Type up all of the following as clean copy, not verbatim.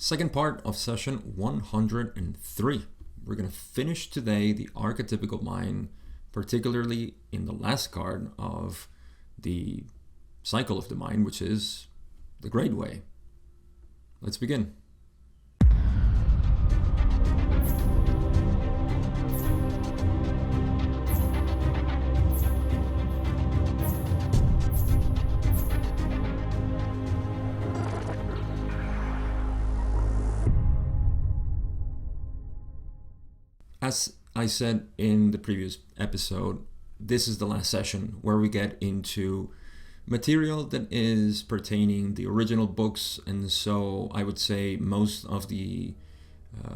Second part of session 103. We're going to finish today the archetypical mind, particularly in the last card of the cycle of the mind, which is the great way. Let's begin. As I said in the previous episode, this is the last session where we get into material that is pertaining the original books, and so I would say most of the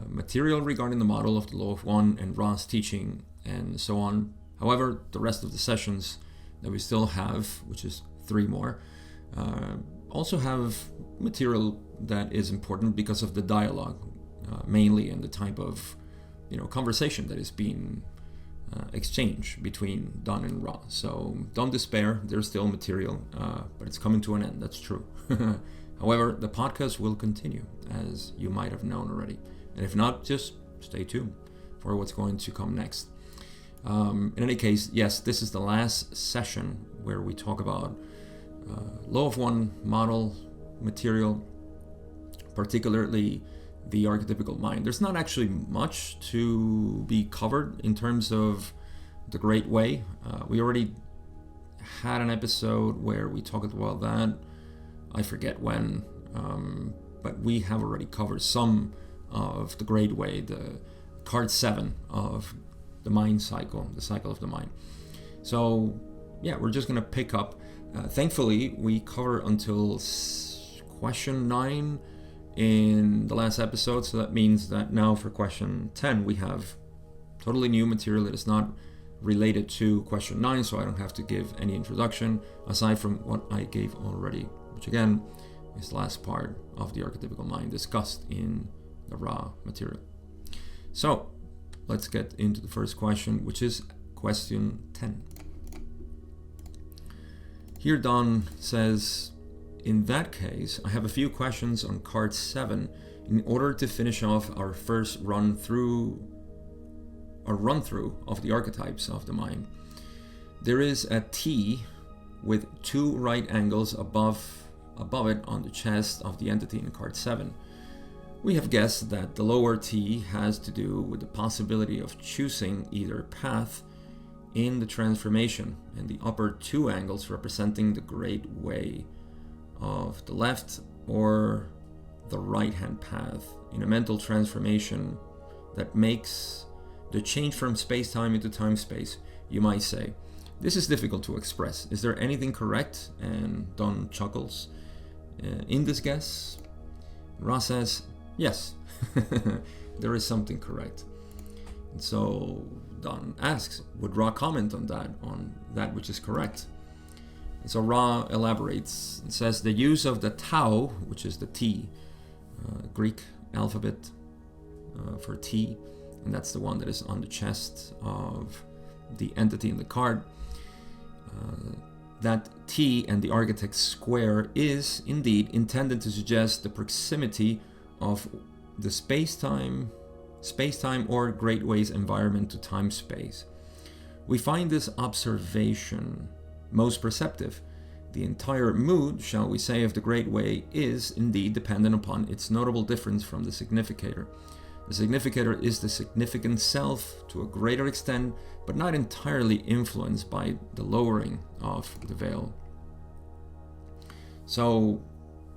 material regarding the model of the Law of One and Ra's teaching and so on. However, the rest of the sessions that we still have, which is 3 more, also have material that is important because of the dialogue, mainly, and the type of conversation that is being exchanged between Don and Ra. So don't despair, there's still material, but it's coming to an end, that's true. However, the podcast will continue, as you might have known already. And if not, just stay tuned for what's going to come next. In any case, yes, this is the last session where we talk about Law of One model material, particularly the archetypical mind. There's not actually much to be covered in terms of the Great Way. We already had an episode where we talked about that. I forget when, but we have already covered some of the Great Way, the card 7 of the mind cycle, the cycle of the mind. So yeah, we're just going to pick up. Thankfully, we cover until question 9 in the last episode, so that means that now for question 10 we have totally new material that is not related to question 9, so I don't have to give any introduction aside from what I gave already, which again is the last part of the archetypical mind discussed in the Ra material. So let's get into the first question, which is question 10. Here Don says, in that case, I have a few questions on card 7 in order to finish off our first run-through of the archetypes of the mind. There is a T with 2 right angles above it on the chest of the entity in card 7. We have guessed that the lower T has to do with the possibility of choosing either path in the transformation, and the upper 2 angles representing the great way of the left or the right hand path in a mental transformation that makes the change from space-time into time-space. You might say, this is difficult to express. Is there anything correct? And Don chuckles. In this guess, Ra says, yes, there is something correct. And so Don asks, would Ra comment on that which is correct? And so Ra elaborates and says the use of the Tau, which is the T, Greek alphabet for T, and that's the one that is on the chest of the entity in the card. That T and the architect's square is indeed intended to suggest the proximity of the space-time or Great Way's environment to time-space. We find this observation most perceptive. The entire mood, shall we say, of the Great Way is indeed dependent upon its notable difference from the significator. The significator is the significant self to a greater extent, but not entirely influenced by the lowering of the veil. So,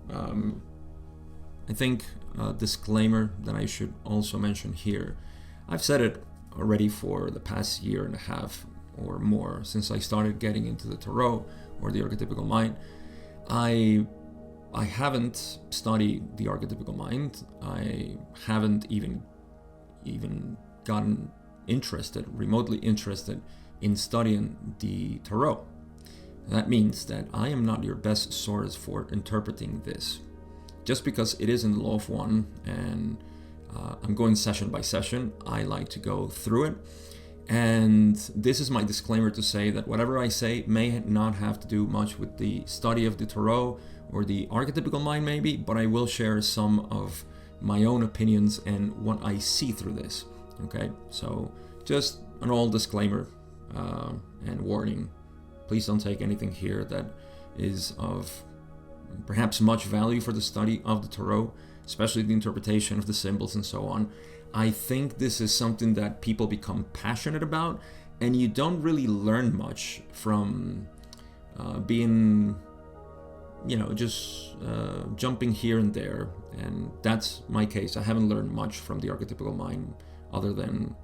I think a disclaimer that I should also mention here. I've said it already for the past year and a half or more since I started getting into the tarot or the archetypical mind. I haven't studied the archetypical mind. I haven't even gotten remotely interested in studying the tarot. That means that I am not your best source for interpreting this. Just because it is in the Law of One and I'm going session by session, I like to go through it. And this is my disclaimer to say that whatever I say may not have to do much with the study of the tarot or the archetypical mind maybe, but I will share some of my own opinions and what I see through this. Okay, so just an old disclaimer and warning. Please don't take anything here that is of perhaps much value for the study of the tarot, especially the interpretation of the symbols and so on. I think this is something that people become passionate about, and you don't really learn much from being, just jumping here and there. And that's my case. I haven't learned much from the archetypical mind other than,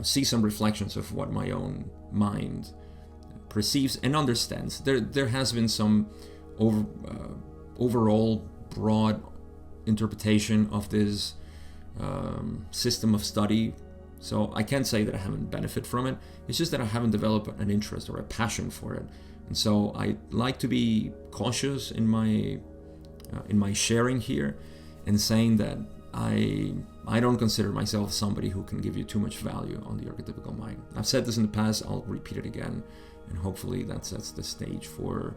see some reflections of what my own mind perceives and understands. There has been some overall broad interpretation of this system of study. So I can't say that I haven't benefited from it. It's just that I haven't developed an interest or a passion for it. And so I like to be cautious in my sharing here and saying that I don't consider myself somebody who can give you too much value on the archetypical mind. I've said this in the past, I'll repeat it again, and hopefully that sets the stage for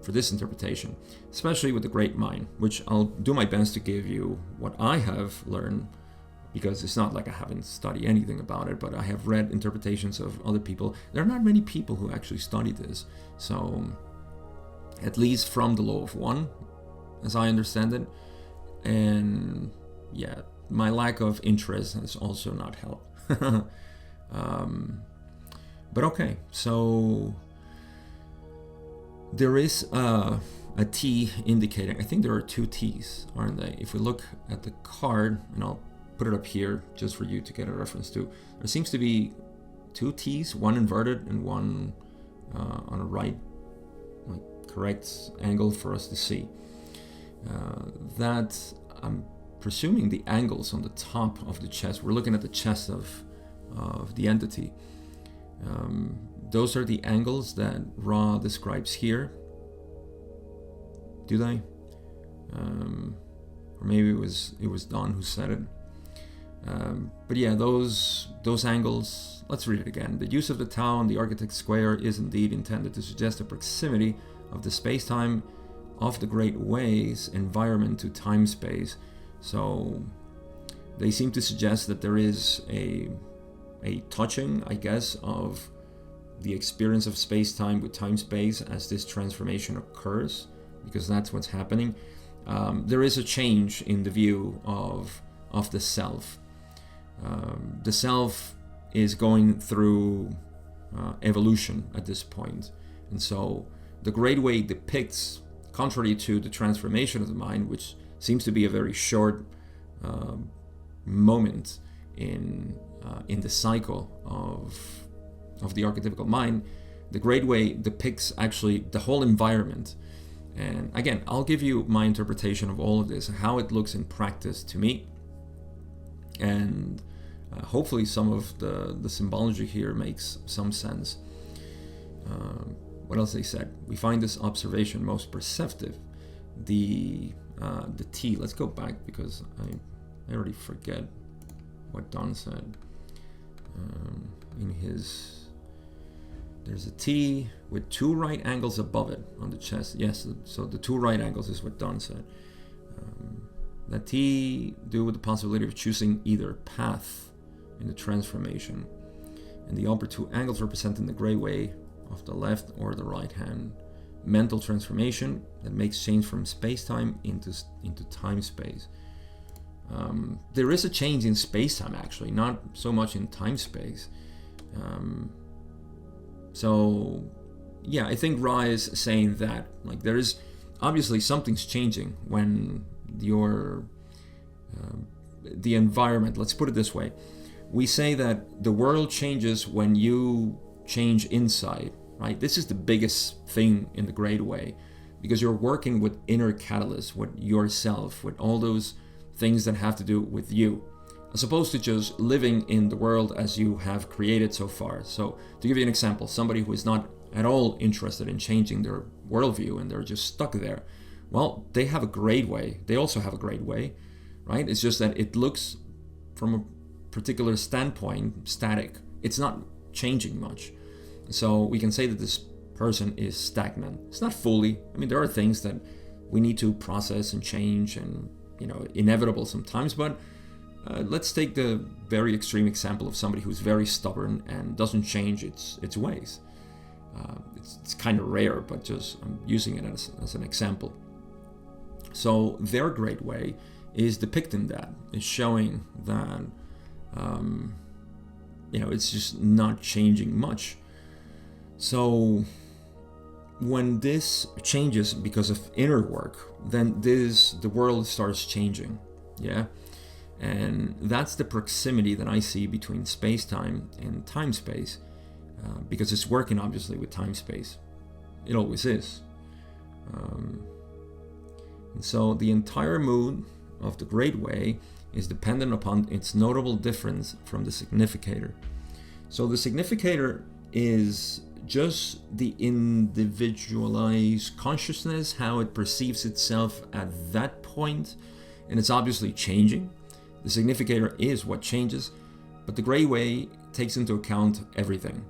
this interpretation, especially with the great mind, which I'll do my best to give you what I have learned, because it's not like I haven't studied anything about it, but I have read interpretations of other people. There are not many people who actually study this. So at least from the law of one, as I understand it. And yeah, my lack of interest has also not helped. But okay, so there is a T indicating, I think there are two T's, aren't they? If we look at the card, and I'll put it up here just for you to get a reference to, there seems to be two T's, one inverted and one on a right, like correct angle for us to see. That I'm presuming the angles on the top of the chest, we're looking at the chest of the entity. Those are the angles that Ra describes here. Do they? Or maybe it was Don who said it. But yeah, those angles, let's read it again. The use of the Tau on the architect's square is indeed intended to suggest a proximity of the space-time of the great ways environment to time-space. So they seem to suggest that there is a touching, I guess, of the experience of space-time with time-space as this transformation occurs, because that's what's happening. There is a change in the view of the self. The self is going through evolution at this point, and so the Great Way depicts, contrary to the transformation of the mind, which seems to be a very short moment in the cycle of the archetypical mind, the Great Way depicts actually the whole environment. And again, I'll give you my interpretation of all of this, how it looks in practice to me. And hopefully some of the symbology here makes some sense. What else they said? We find this observation most perceptive. The T, let's go back because I already forget what Don said. In his, there's a T with two right angles above it on the chest. Yes, so the two right angles is what Don said. That T do with the possibility of choosing either path in the transformation. And the upper two angles representing the Gray Way of the left or the right hand. Mental transformation that makes change from space-time into time-space. There is a change in space-time actually, not so much in time-space. So yeah, I think Ra is saying that like there is obviously something's changing when the environment, let's put it this way. We say that the world changes when you change inside, right? This is the biggest thing in the Great Way, because you're working with inner catalysts, with yourself, with all those things that have to do with you, as opposed to just living in the world as you have created so far. So to give you an example, somebody who is not at all interested in changing their worldview and they're just stuck there, well, they have a Great Way. They also have a Great Way, right? It's just that it looks from a particular standpoint static. It's not changing much. So we can say that this person is stagnant. It's not fully. I mean, there are things that we need to process and change, and inevitable sometimes. But let's take the very extreme example of somebody who's very stubborn and doesn't change its ways. It's kind of rare, but just I'm using it as an example. So their great way is depicting that, is showing that it's just not changing much. So when this changes because of inner work, then the world starts changing. Yeah. And that's the proximity that I see between space-time and time-space, because it's working obviously with time-space. It always is. And so the entire mood of the Great Way is dependent upon its notable difference from the significator. So the significator is just the individualized consciousness, how it perceives itself at that point, and it's obviously changing. The significator is what changes, but the Great Way takes into account everything.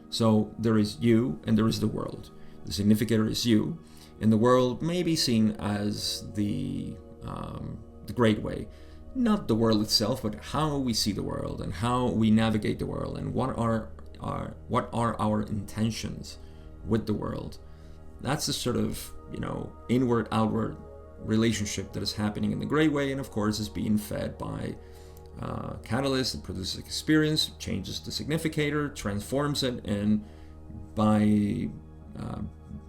So there is you and there is the world. The significator is you, and the world may be seen as the Great Way. Not the world itself, but how we see the world and how we navigate the world, and what are our intentions with the world. That's the sort of inward outward relationship that is happening in the Great Way, and of course is being fed by catalyst that produces experience, changes the significator, transforms it, and by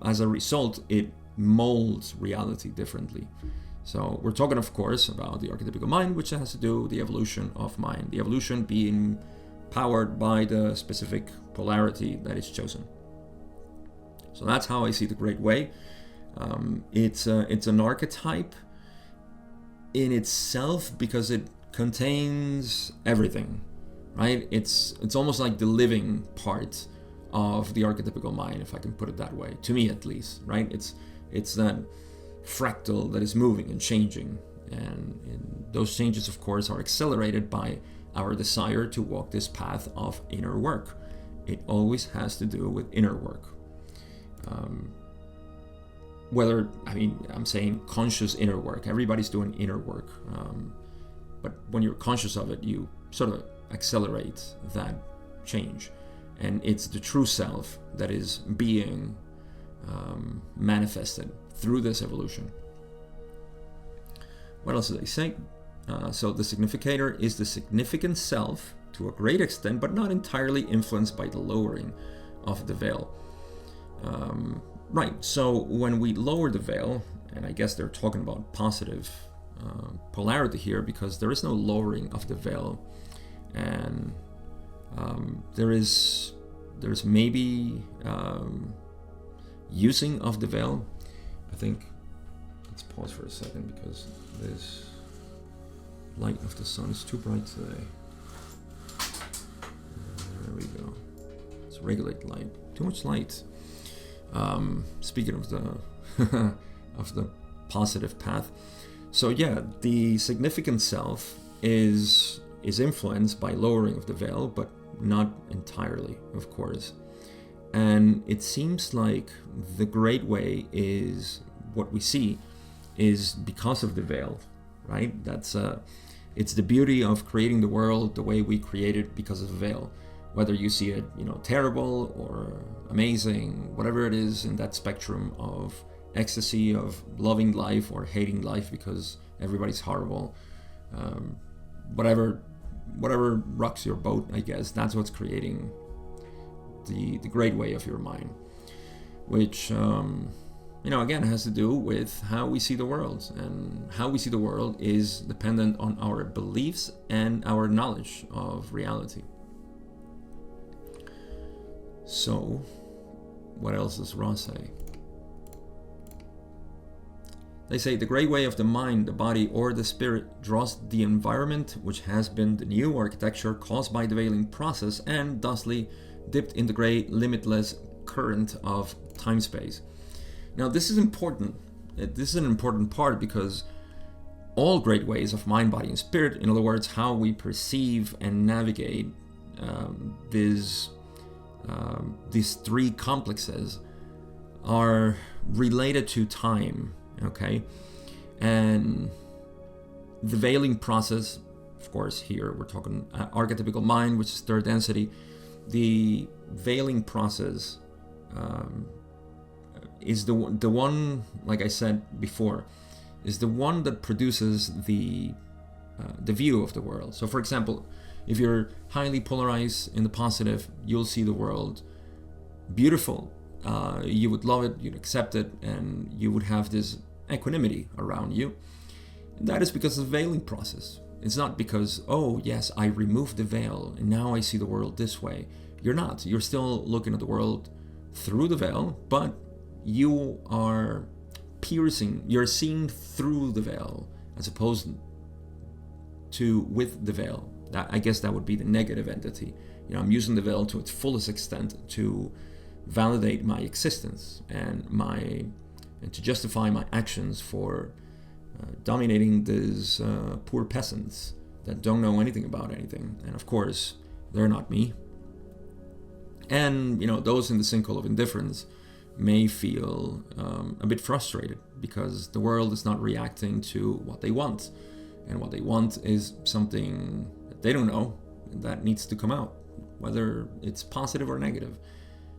as a result it molds reality differently. So we're talking, of course, about the archetypical mind, which has to do with the evolution of mind, the evolution being powered by the specific polarity that is chosen. So that's how I see the Great Way. It's an archetype in itself because it contains everything, right? It's almost like the living part of the archetypical mind, if I can put it that way, to me at least, right? It's that fractal that is moving and changing, and those changes, of course, are accelerated by our desire to walk this path of inner work. It always has to do with inner work. I'm saying conscious inner work. Everybody's doing inner work. But when you're conscious of it, you sort of accelerate that change. And it's the true self that is being manifested through this evolution. What else do they say? So the significator is the significant self to a great extent, but not entirely influenced by the lowering of the veil. Right, so when we lower the veil, and I guess they're talking about positive polarity here, because there is no lowering of the veil, and there's maybe using of the veil. I think, let's pause for a second because this light of the sun is too bright today. There we go. Let's regulate light. Too much light. Speaking of the of the positive path, so yeah, the significant self is influenced by lowering of the veil, but not entirely, of course. And it seems like the Great Way is what we see is because of the veil, right? It's the beauty of creating the world the way we create it because of the veil. Whether you see it, terrible or amazing, whatever it is in that spectrum of ecstasy of loving life or hating life because everybody's horrible, whatever rocks your boat, I guess, that's what's creating the Great Way of your mind, which again has to do with how we see the world, and how we see the world is dependent on our beliefs and our knowledge of reality. So what else does Ra say? They say the Great Way of the mind, the body, or the spirit draws the environment which has been the new architecture caused by the veiling process and thusly dipped in the great limitless current of time-space. Now this is important. This is an important part because all great ways of mind, body, and spirit, in other words, how we perceive and navigate these three complexes, are related to time Okay, and the veiling process, of course, here we're talking archetypical mind, which is third density. The veiling process is the one, like I said before, is the one that produces the view of the world. So, for example, if you're highly polarized in the positive, you'll see the world beautiful. You would love it, you'd accept it, and you would have this equanimity around you. And that is because of the veiling process. It's not because, oh yes, I removed the veil and now I see the world this way. You're not. You're still looking at the world through the veil, but you are piercing, you're seeing through the veil as opposed to with the veil. I guess that would be the negative entity. I'm using the veil to its fullest extent to validate my existence and to justify my actions for dominating these poor peasants that don't know anything about anything. And of course, they're not me. And those in the sinkhole of indifference may feel a bit frustrated because the world is not reacting to what they want, and what they want is something that they don't know that needs to come out, whether it's positive or negative.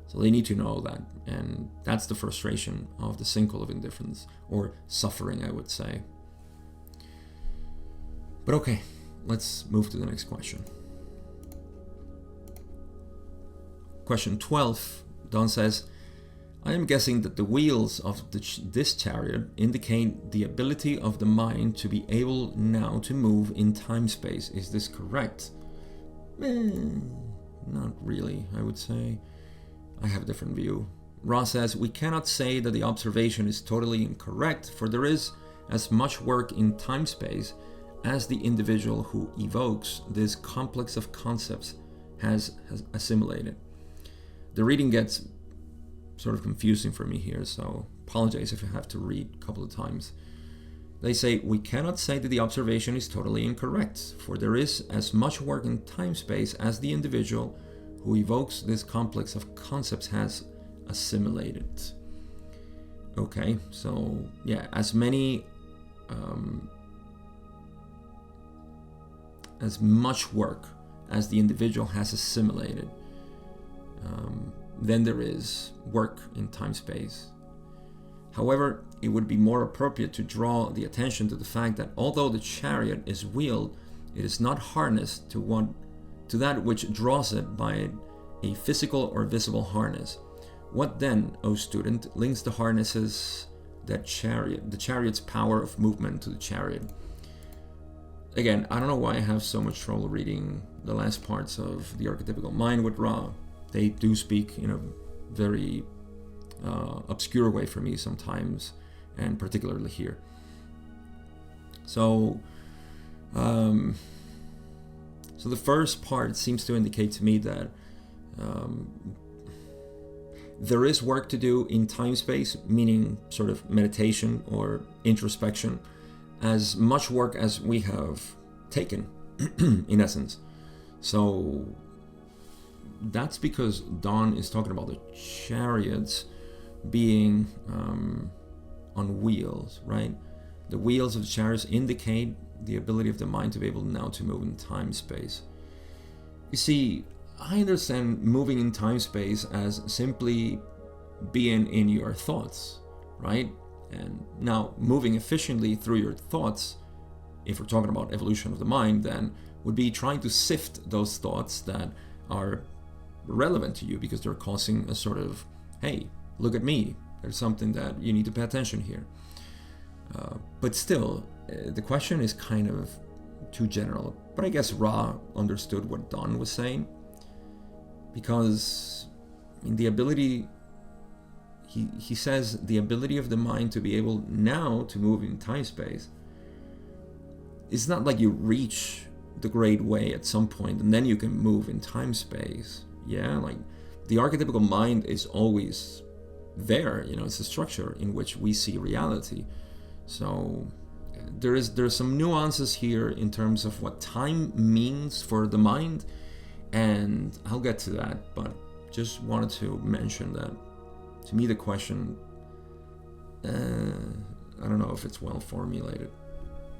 So they need to know that, and that's the frustration of the sinkhole of indifference, or suffering, I would say. But okay, let's move to the next question. Question 12, Don says, I am guessing that the wheels of this chariot indicate the ability of the mind to be able now to move in time-space. Is this correct? Not really, I would say. I have a different view. Ra says, we cannot say that the observation is totally incorrect, for there is as much work in time-space as the individual who evokes this complex of concepts has assimilated. The reading gets sort of confusing for me here, so apologize if I have to read a couple of times. They say, we cannot say that the observation is totally incorrect, for there is as much work in time-space as the individual who evokes this complex of concepts has assimilated. Okay, so yeah, as much work as the individual has assimilated, then there is work in time-space. However, it would be more appropriate to draw the attention to the fact that although the chariot is wheeled, it is not harnessed to that which draws it by a physical or visible harness. What then, O student, links the harnesses the chariot's power of movement to the chariot? Again, I don't know why I have so much trouble reading the last parts of the archetypical mind with Ra. They do speak in a very obscure way for me sometimes, and particularly here. So the first part seems to indicate to me that there is work to do in time-space, meaning sort of meditation or introspection, as much work as we have taken, in essence. So that's because Don is talking about the chariots being on wheels, right? The wheels of the chariots indicate the ability of the mind to be able now to move in time-space. You see, I understand moving in time-space as simply being in your thoughts, right? And now moving efficiently through your thoughts, if we're talking about evolution of the mind, then would be trying to sift those thoughts that are relevant to you because they're causing a sort of, hey, look at me, there's something that you need to pay attention here. But still, the question is kind of too general. But I guess Ra understood what Don was saying, because in the ability, he says the ability of the mind to be able now to move in time-space, it's not like you reach the great way at some point and then you can move in time-space. Yeah, like the archetypical mind is always there, it's a structure in which we see reality. So there's some nuances here in terms of what time means for the mind, and I'll get to that, but just wanted to mention that to me the question I don't know if it's well formulated.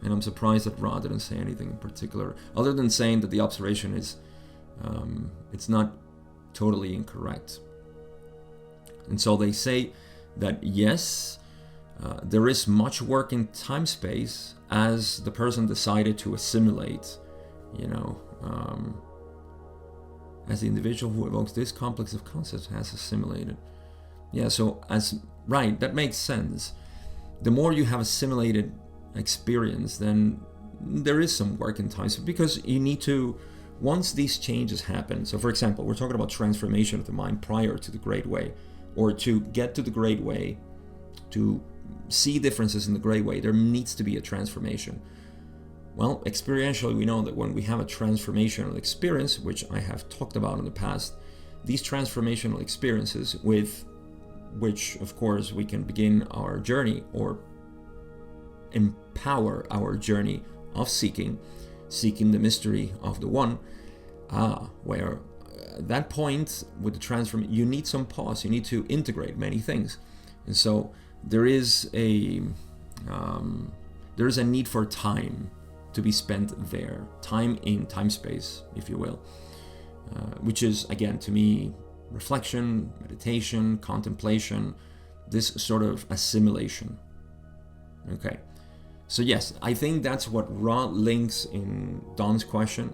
And I'm surprised that Ra didn't say anything in particular, other than saying that the observation is, it's not totally incorrect. And so they say that yes, there is much work in time-space as the person decided to assimilate, as the individual who evokes this complex of concepts has assimilated. Yeah, so right, that makes sense. The more you have assimilated experience, then there is some work in time, because you need to, once these changes happen, so for example, we're talking about transformation of the mind prior to the Great Way, or to get to the Great Way, to see differences in the Great Way, there needs to be a transformation. Well, experientially, we know that when we have a transformational experience, which I have talked about in the past, these transformational experiences with which, of course, we can begin our journey or empower our journey of seeking the mystery of the One, where at that point with the transformation, you need some pause, you need to integrate many things. And so there is a need for time to be spent there, time in time-space, if you will, which is, again, to me, reflection, meditation, contemplation, this sort of assimilation. Okay, so yes, I think that's what Ra links in Don's question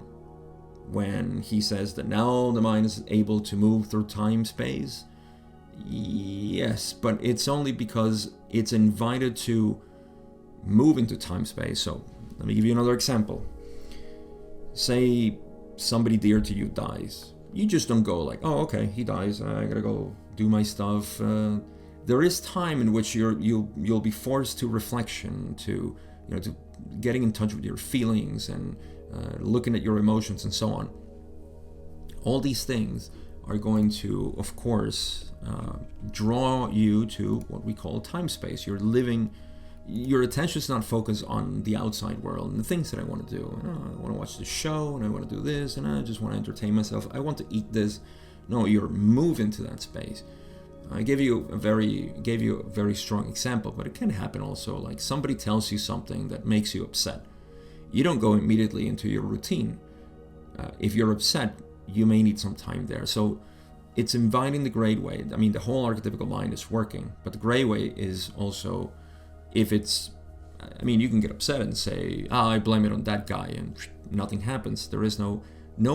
when he says that now the mind is able to move through time-space. Yes, but it's only because it's invited to move into time-space. So let me give you another example. Say somebody dear to you dies. You just don't go like, oh, okay, he dies, I gotta go do my stuff. There is time in which you'll be forced to reflection, to getting in touch with your feelings and looking at your emotions and so on. All these things are going to, of course, draw you to what we call time-space. You're living. Your attention is not focused on the outside world and the things that I want to do. I want to watch the show, and I want to do this, and I just want to entertain myself. I want to eat this. No, you're moving to that space. I gave you a very strong example, but it can happen also. Like somebody tells you something that makes you upset. You don't go immediately into your routine. If you're upset, you may need some time there. So it's inviting the Great Way. I mean, the whole archetypical mind is working, but the Great Way is also, if it's, I mean, you can get upset and say, I blame it on that guy, and nothing happens. There is no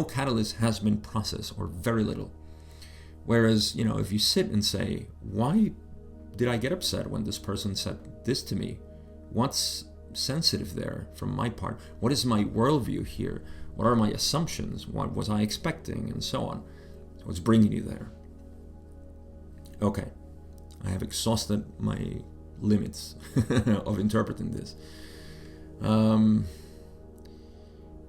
catalyst has been processed, or very little. Whereas, if you sit and say, why did I get upset when this person said this to me? What's sensitive there from my part? What is my worldview here? What are my assumptions? What was I expecting? And so on. So it's bringing you there. Okay, I have exhausted my limits of interpreting this.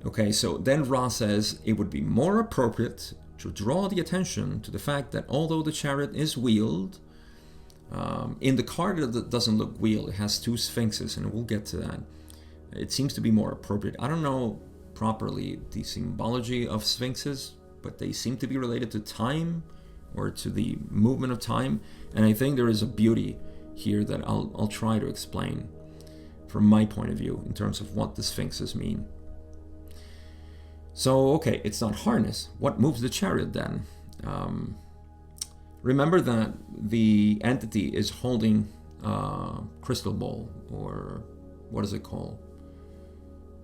Okay, so then Ra says it would be more appropriate to draw the attention to the fact that although the chariot is wheeled, in the card it doesn't look wheeled, it has two sphinxes, and we'll get to that. It seems to be more appropriate. I don't know properly the symbology of sphinxes, but they seem to be related to time or to the movement of time, and I think there is a beauty here that I'll try to explain from my point of view in terms of what the sphinxes mean. So, okay, it's not harness. What moves the chariot then? Remember that the entity is holding a crystal ball, or what is it called?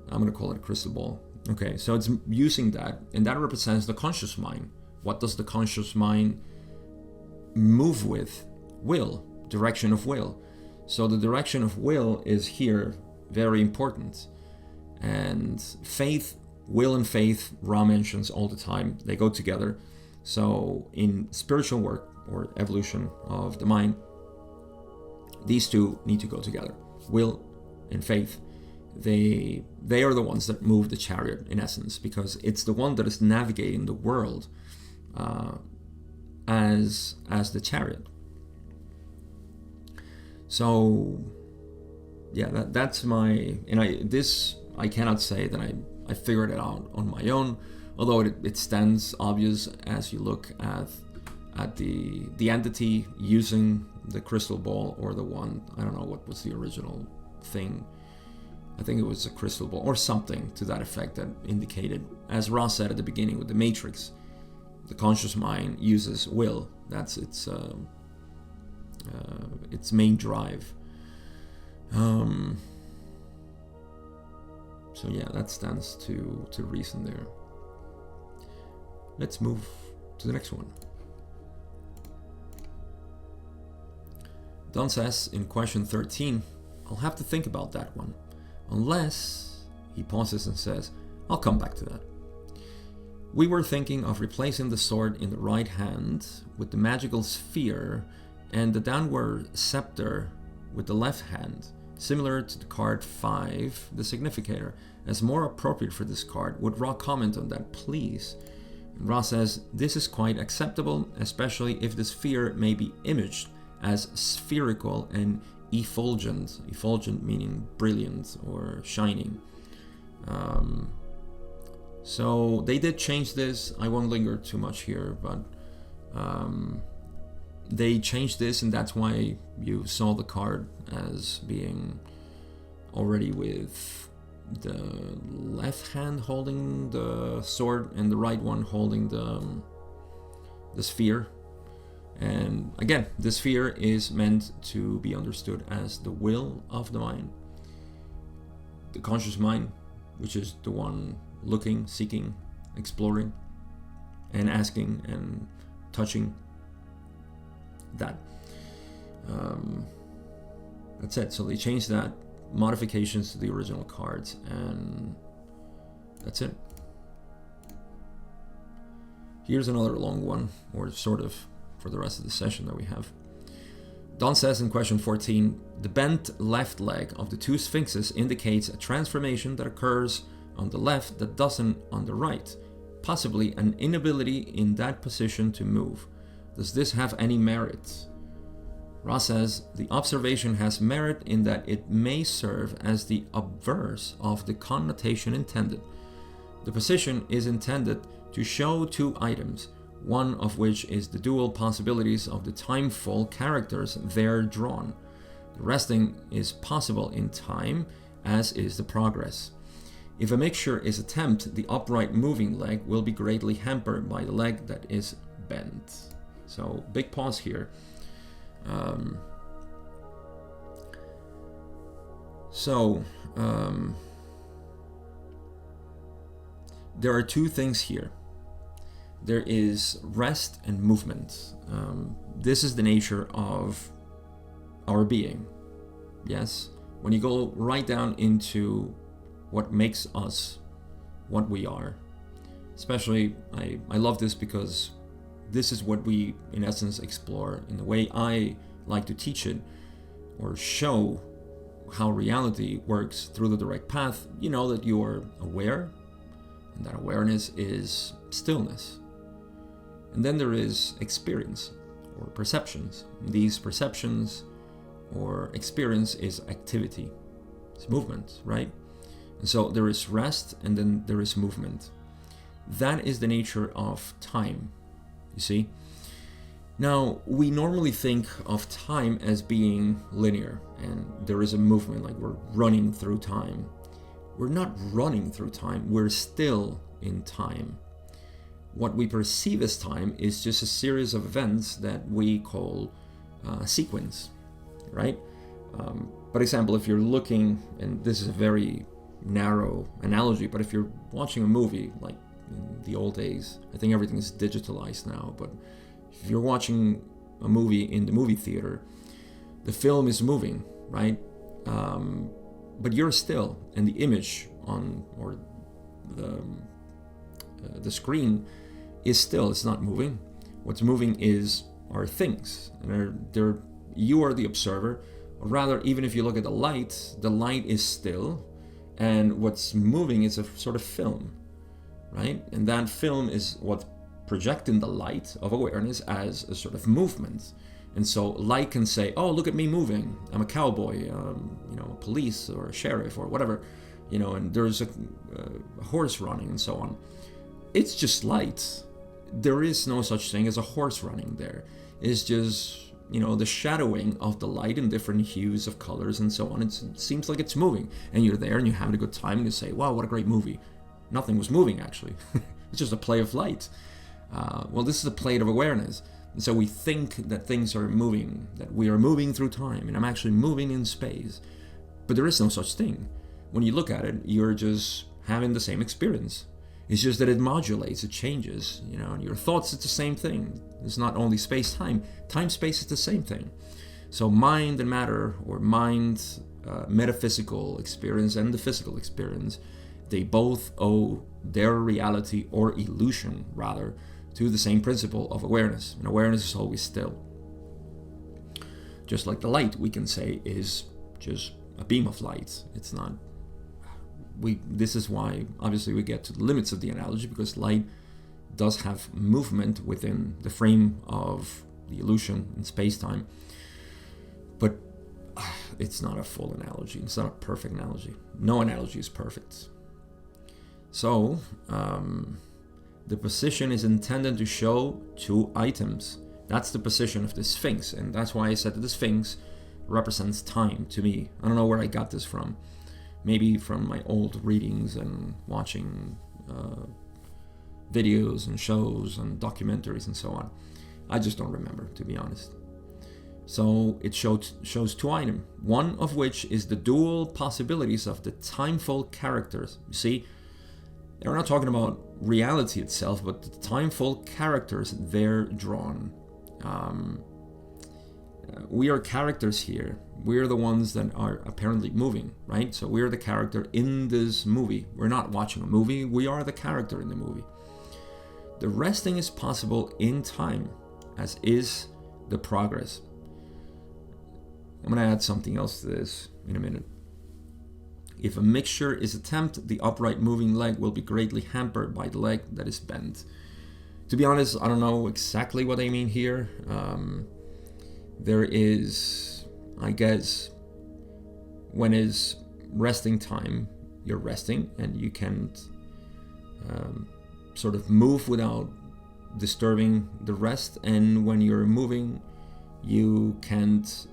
I'm going to call it a crystal ball. Okay, so it's using that, and that represents the conscious mind. What does the conscious mind move with? Will, direction of will. So the direction of will is here very important. And faith, will and faith, Ra mentions all the time, they go together. So in spiritual work or evolution of the mind, these two need to go together. Will and faith, they are the ones that move the chariot in essence, because it's the one that is navigating the world as the chariot. So yeah, that's my, and I cannot say that I figured it out on my own, although it stands obvious as you look at the entity using the crystal ball or the wand. I don't know what was the original thing. I think it was a crystal ball or something to that effect that indicated, as Ross said at the beginning with the Matrix, the conscious mind uses will. That's its main drive. So yeah, that stands to reason there. Let's move to the next one. Don says in question 13, I'll have to think about that one. Unless, he pauses and says, I'll come back to that. We were thinking of replacing the sword in the right hand with the magical sphere and the downward scepter with the left hand, similar to the card 5, the significator, as more appropriate for this card. Would Ra comment on that, please? And Ra says, this is quite acceptable, especially if the sphere may be imaged as spherical and effulgent meaning brilliant or shining. So they did change this. I won't linger too much here, but they changed this, and that's why you saw the card as being already with the left hand holding the sword and the right one holding the sphere. And again, the sphere is meant to be understood as the will of the mind, the conscious mind, which is the one looking, seeking, exploring, and asking and touching. That. That's it. So they changed that, modifications to the original cards, and that's it. Here's another long one, or sort of, for the rest of the session that we have. Don says in question 14, the bent left leg of the two sphinxes indicates a transformation that occurs on the left that doesn't on the right, possibly an inability in that position to move. Does this have any merit? Ra says, the observation has merit in that it may serve as the obverse of the connotation intended. The position is intended to show two items, one of which is the dual possibilities of the timeful characters there drawn. The resting is possible in time, as is the progress. If a mixture is attempted, the upright moving leg will be greatly hampered by the leg that is bent. So, big pause here. There are two things here. There is rest and movement. This is the nature of our being. Yes? When you go right down into what makes us what we are, especially, I love this because this is what we, in essence, explore in the way I like to teach it or show how reality works through the direct path. You know that you are aware, and that awareness is stillness. And then there is experience or perceptions. These perceptions or experience is activity. It's movement, right? And so there is rest and then there is movement. That is the nature of time, you see? Now, we normally think of time as being linear and there is a movement, like we're running through time. We're not running through time, we're still in time. What we perceive as time is just a series of events that we call a sequence, right? But example, if you're looking, and this is a very narrow analogy, but if you're watching a movie, like in the old days, I think everything is digitalized now, but if you're watching a movie in the movie theater, the film is moving, right? But you're still, and the image on, or the screen is still, it's not moving. What's moving are things, and you are the observer, or rather, even if you look at the light is still, and what's moving is a sort of film, right? And that film is what's projecting the light of awareness as a sort of movement. And so light can say, oh, look at me moving. I'm a cowboy, a police or a sheriff or whatever, and there's a horse running and so on. It's just light. There is no such thing as a horse running there. It's just the shadowing of the light in different hues of colors and so on. It seems like it's moving, and you're there and you're having a good time, and you say, wow, what a great movie. Nothing was moving, actually. It's just a play of light. Well, this is a plate of awareness. And so we think that things are moving, that we are moving through time, and I'm actually moving in space. But there is no such thing. When you look at it, you're just having the same experience. It's just that it modulates, it changes, and your thoughts, it's the same thing. It's not only space-time. Time-space is the same thing. So mind and matter, or mind, metaphysical experience and the physical experience, they both owe their reality, or illusion rather, to the same principle of awareness. And awareness is always still. Just like the light, we can say, is just a beam of light. It's not... This is why, obviously, we get to the limits of the analogy, because light does have movement within the frame of the illusion in space-time. But it's not a full analogy. It's not a perfect analogy. No analogy is perfect. So, the position is intended to show two items. That's the position of the Sphinx, and that's why I said that the Sphinx represents time to me. I don't know where I got this from. Maybe from my old readings and watching videos and shows and documentaries and so on. I just don't remember, to be honest. So it shows two items, one of which is the dual possibilities of the timefold characters. You see, we're not talking about reality itself, but the timefold characters they're drawn. We are characters here. We're the ones that are apparently moving, right? So we're the character in this movie. We're not watching a movie. We are the character in the movie. The resting is possible in time, as is the progress. I'm going to add something else to this in a minute. If a mixture is attempted, the upright moving leg will be greatly hampered by the leg that is bent. To be honest, I don't know exactly what I mean here. There is, I guess, when is resting time, you're resting and you can't sort of move without disturbing the rest. And when you're moving, you can't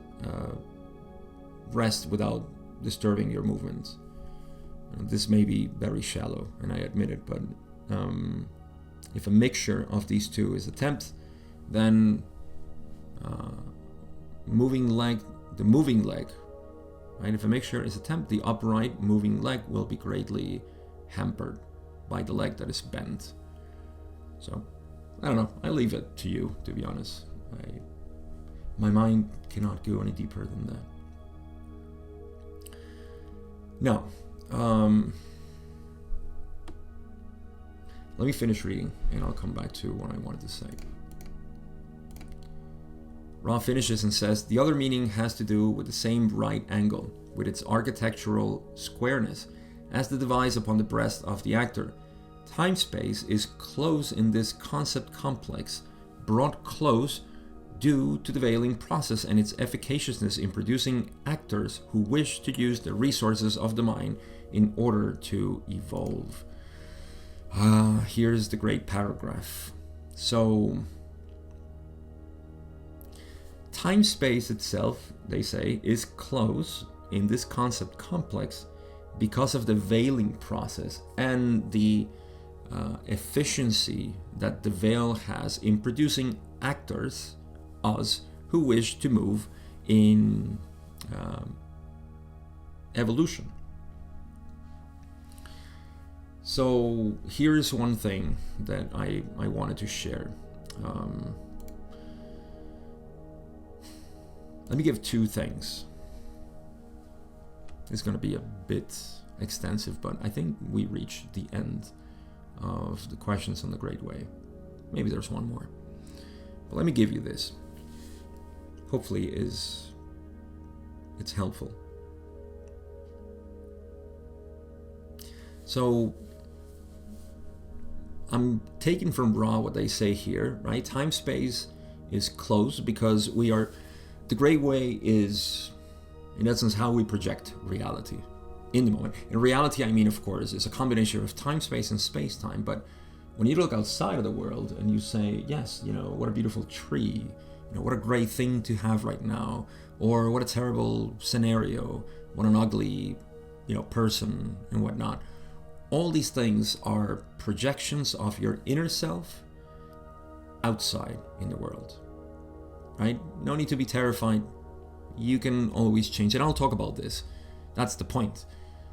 rest without disturbing your movements. This may be very shallow, and I admit it, but if a mixture of these two is attempted, then the moving leg, right? If a mixture is attempted, the upright moving leg will be greatly hampered by the leg that is bent. So, I don't know. I leave it to you, to be honest. My mind cannot go any deeper than that. Now, let me finish reading, and I'll come back to what I wanted to say. Ra finishes and says, the other meaning has to do with the same right angle, with its architectural squareness, as the device upon the breast of the actor. Time-space is close in this concept complex, brought close due to the veiling process and its efficaciousness in producing actors who wish to use the resources of the mind in order to evolve. Here's the great paragraph. So, time-space itself, they say, is close in this concept complex because of the veiling process and the efficiency that the veil has in producing actors, us, who wish to move in evolution. So here's one thing that I wanted to share. Let me give two things. It's going to be a bit extensive, but I think we reached the end of the questions on the Great Way. Maybe there's one more. But let me give you this. Hopefully it's helpful. So I'm taking from Ra what they say here, right? Time-space is close because the Great Way is, in essence, how we project reality in the moment. In reality, I mean, of course, is a combination of time-space and space-time. But when you look outside of the world and you say, yes, what a beautiful tree, what a great thing to have right now, or what a terrible scenario, what an ugly, person and whatnot. All these things are projections of your inner self outside in the world, right? No need to be terrified. You can always change it. I'll talk about this. That's the point.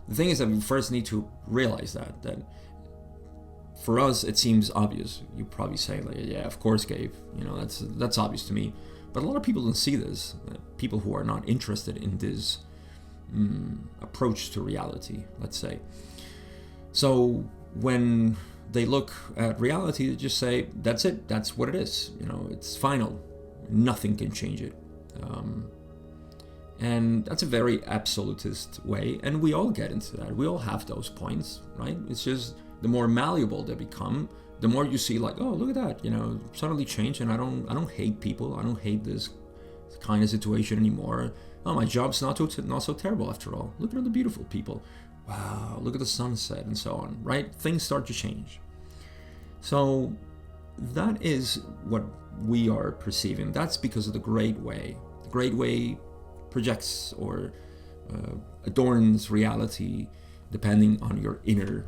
The thing is that we first need to realize that for us, it seems obvious. You probably say, like, yeah, of course, Gabe, that's obvious to me. But a lot of people don't see this. People who are not interested in this approach to reality, let's say. So when they look at reality, they just say, that's it. That's what it is. It's final. Nothing can change it. And that's a very absolutist way. And we all get into that. We all have those points, right? It's just the more malleable they become, the more you see, like, oh, look at that, suddenly change, and I don't hate people. I don't hate this kind of situation anymore. Oh, my job's not so terrible after all. Look at all the beautiful people. Wow, look at the sunset and so on, right? Things start to change. So that is what we are perceiving. That's because of the Great Way. The Great Way projects or adorns reality depending on your inner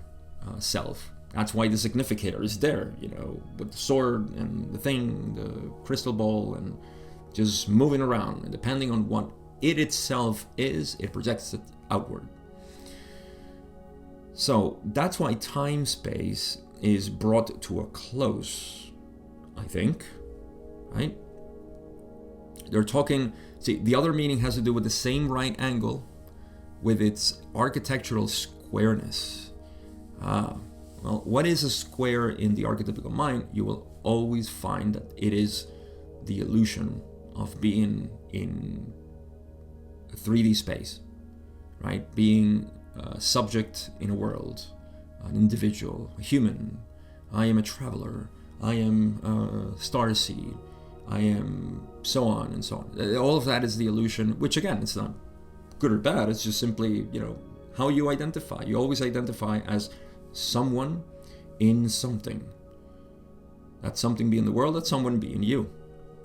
self. That's why the significator is there, with the sword and the thing, the crystal ball, and just moving around. And depending on what it itself is, it projects it outward. So that's why time-space is brought to a close, I think, right? They're talking, see, the other meaning has to do with the same right angle with its architectural squareness. Well, what is a square in the archetypical mind? You will always find that it is the illusion of being in a 3D space, right? Being a subject in a world, an individual, a human. I am a traveler. I am a starseed. I am so on and so on. All of that is the illusion, which again, it's not good or bad. It's just simply, how you identify. You always identify as someone in something. That something be in the world, that someone be in you.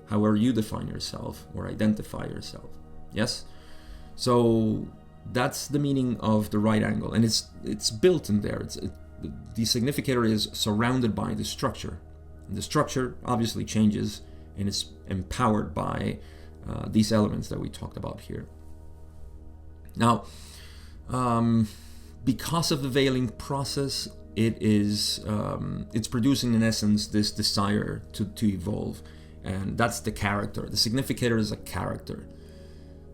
However you define yourself or identify yourself. Yes? So that's the meaning of the right angle. And it's built in there. The significator is surrounded by the structure. And the structure obviously changes and is empowered by these elements that we talked about here. Now, because of the veiling process, it's producing in essence this desire to evolve, and that's the character. The significator is a character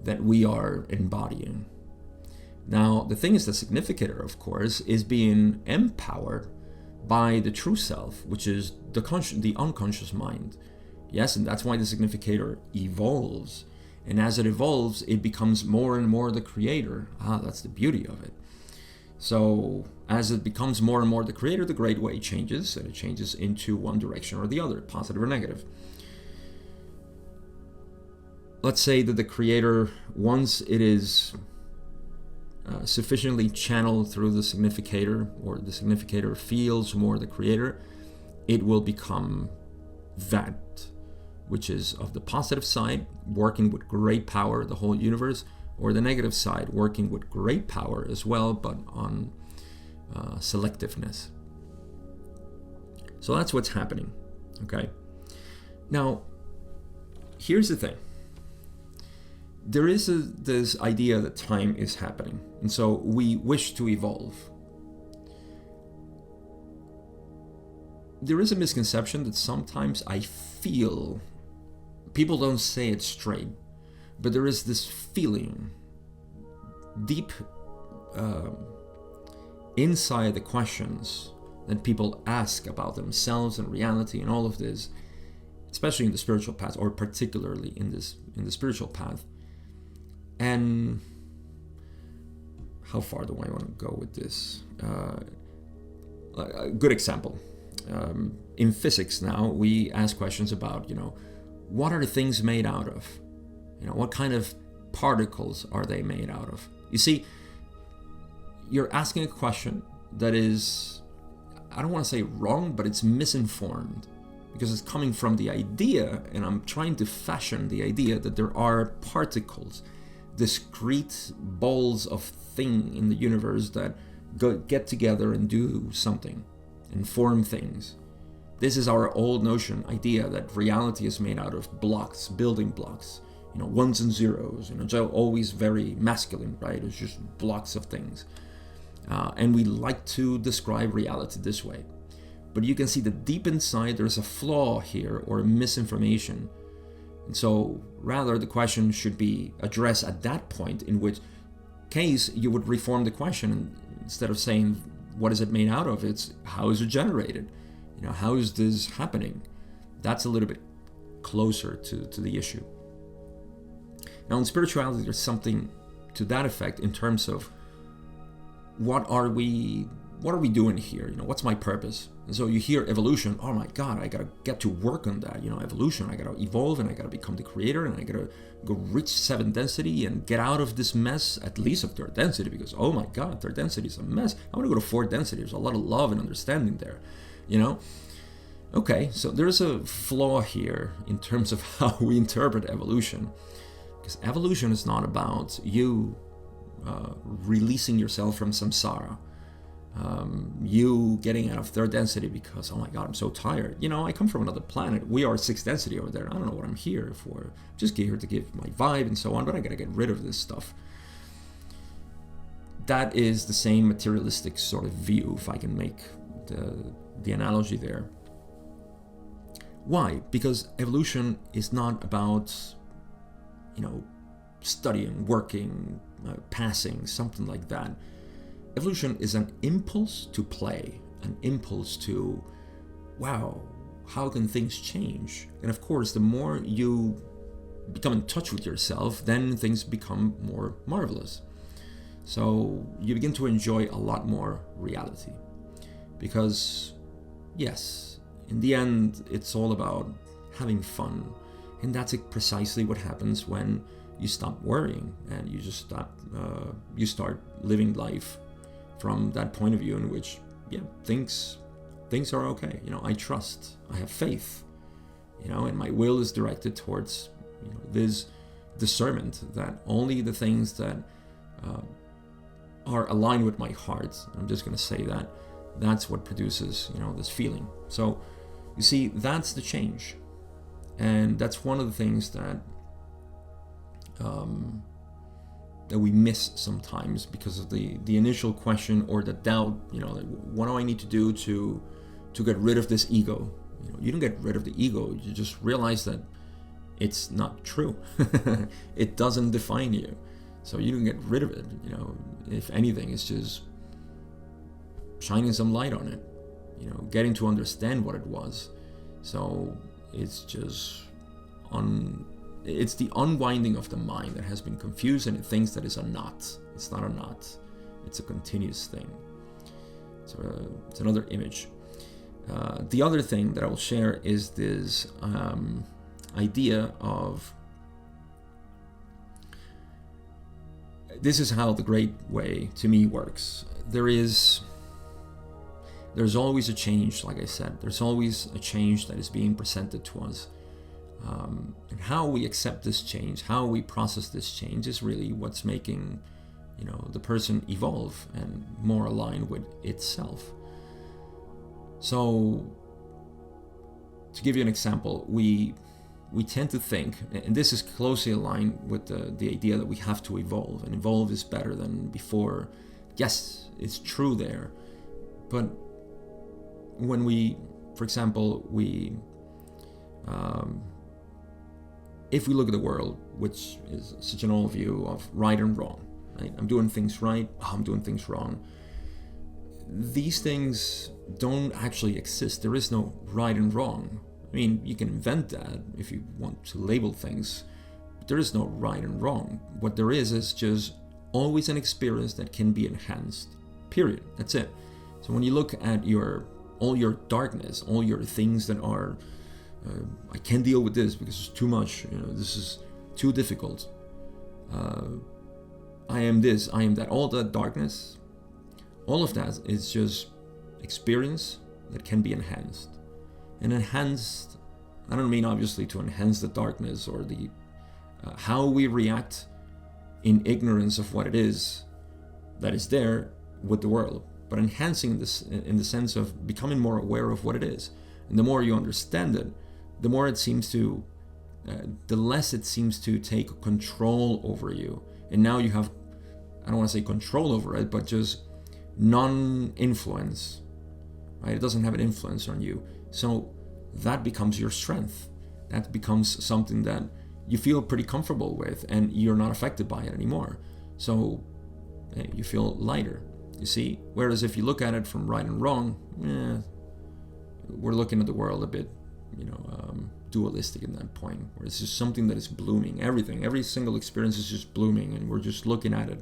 that we are embodying. Now, the thing is, the significator, of course, is being empowered by the true self, which is the unconscious mind. Yes, and that's why the significator evolves. And as it evolves, it becomes more and more the creator. That's the beauty of it. So as it becomes more and more the creator, the Great Way changes, and it changes into one direction or the other, positive or negative. Let's say that the creator, once it is sufficiently channeled through the significator, or the significator feels more the creator, it will become that, which is of the positive side, working with great power, the whole universe, or the negative side, working with great power as well, but on selectiveness. So that's what's happening, okay? Now, here's the thing. There is this idea that time is happening, and so we wish to evolve. There is a misconception that sometimes I feel, people don't say it straight, but there is this feeling deep inside the questions that people ask about themselves and reality and all of this, especially in the spiritual path, or particularly in the spiritual path. And how far do I want to go with this? A good example. In physics now, we ask questions about, what are the things made out of? What kind of particles are they made out of? You see, you're asking a question that is, I don't want to say wrong, but it's misinformed. because it's coming from the idea, and I'm trying to fashion the idea that there are particles, discrete balls of thing in the universe that get together and do something and form things. This is our old idea that reality is made out of blocks, building blocks, ones and zeros, so always very masculine, right? It's just blocks of things. And we like to describe reality this way. But you can see that deep inside there's a flaw here, or misinformation. And so rather the question should be addressed at that point, in which case you would reform the question. Instead of saying what is it made out of, it's how is it generated? How is this happening? That's a little bit closer to the issue. Now in spirituality there's something to that effect in terms of what are we doing here? What's my purpose? And so you hear evolution, oh my God, I gotta get to work on that. Evolution, I gotta evolve, and I gotta become the creator, and I gotta go reach 7th density and get out of this mess, at least of 3rd density, because oh my God, 3rd density is a mess. I wanna go to 4th density. There's a lot of love and understanding there, Okay, so there's a flaw here in terms of how we interpret evolution, because evolution is not about you releasing yourself from samsara. You getting out of 3rd density because, oh my God, I'm so tired. I come from another planet. We are 6th density over there. I don't know what I'm here for. I'm just here to give my vibe and so on, but I gotta get rid of this stuff. That is the same materialistic sort of view, if I can make the analogy there. Why? Because evolution is not about, studying, working, passing, something like that. Evolution is an impulse to play, an impulse to, wow, how can things change? And of course, the more you become in touch with yourself, then things become more marvelous. So you begin to enjoy a lot more reality. Because, yes, in the end, it's all about having fun. And that's precisely what happens when you stop worrying and you just you start living life from that point of view in which, things are okay. I trust, I have faith, and my will is directed towards, this discernment that only the things that are aligned with my heart, I'm just going to say that's what produces, this feeling. So you see, that's the change. And that's one of the things that we miss sometimes because of the initial question or the doubt, what do I need to do to get rid of this ego? You don't get rid of the ego, you just realize that it's not true. It doesn't define you. So you don't get rid of it, if anything, it's just shining some light on it, getting to understand what it was. So it's just it's the unwinding of the mind that has been confused, and it thinks that it's a knot. It's not a knot. It's a continuous thing. So it's another image. The other thing that I will share is this idea of, this is how the Great Way to me works. There's always a change, like I said. There's always a change that is being presented to us. And how we accept this change, how we process this change is really what's making, the person evolve and more aligned with itself. So, to give you an example, we tend to think, and this is closely aligned with the idea that we have to evolve, and evolve is better than before. Yes, it's true there, but when we, for example, if we look at the world, which is such an overview of right and wrong, right? I'm doing things right, I'm doing things wrong. These things don't actually exist. There is no right and wrong. I mean, you can invent that if you want to label things, but there is no right and wrong. What there is just always an experience that can be enhanced, period. That's it. So when you look at all your darkness, all your things that are, I can't deal with this because it's too much, this is too difficult. I am this, I am that. All that darkness, all of that is just experience that can be enhanced. and enhanced. I don't mean obviously to enhance the darkness or the how we react in ignorance of what it is that is there with the world, but enhancing this in the sense of becoming more aware of what it is. And the more you understand it, the more it seems to, the less it seems to take control over you. And now you have, I don't want to say control over it, but just non-influence, right? It doesn't have an influence on you. So that becomes your strength. That becomes something that you feel pretty comfortable with, and you're not affected by it anymore. So you feel lighter, you see? Whereas if you look at it from right and wrong, we're looking at the world a bit, dualistic in that point, where it's just something that is blooming. Every single experience is just blooming, and we're just looking at it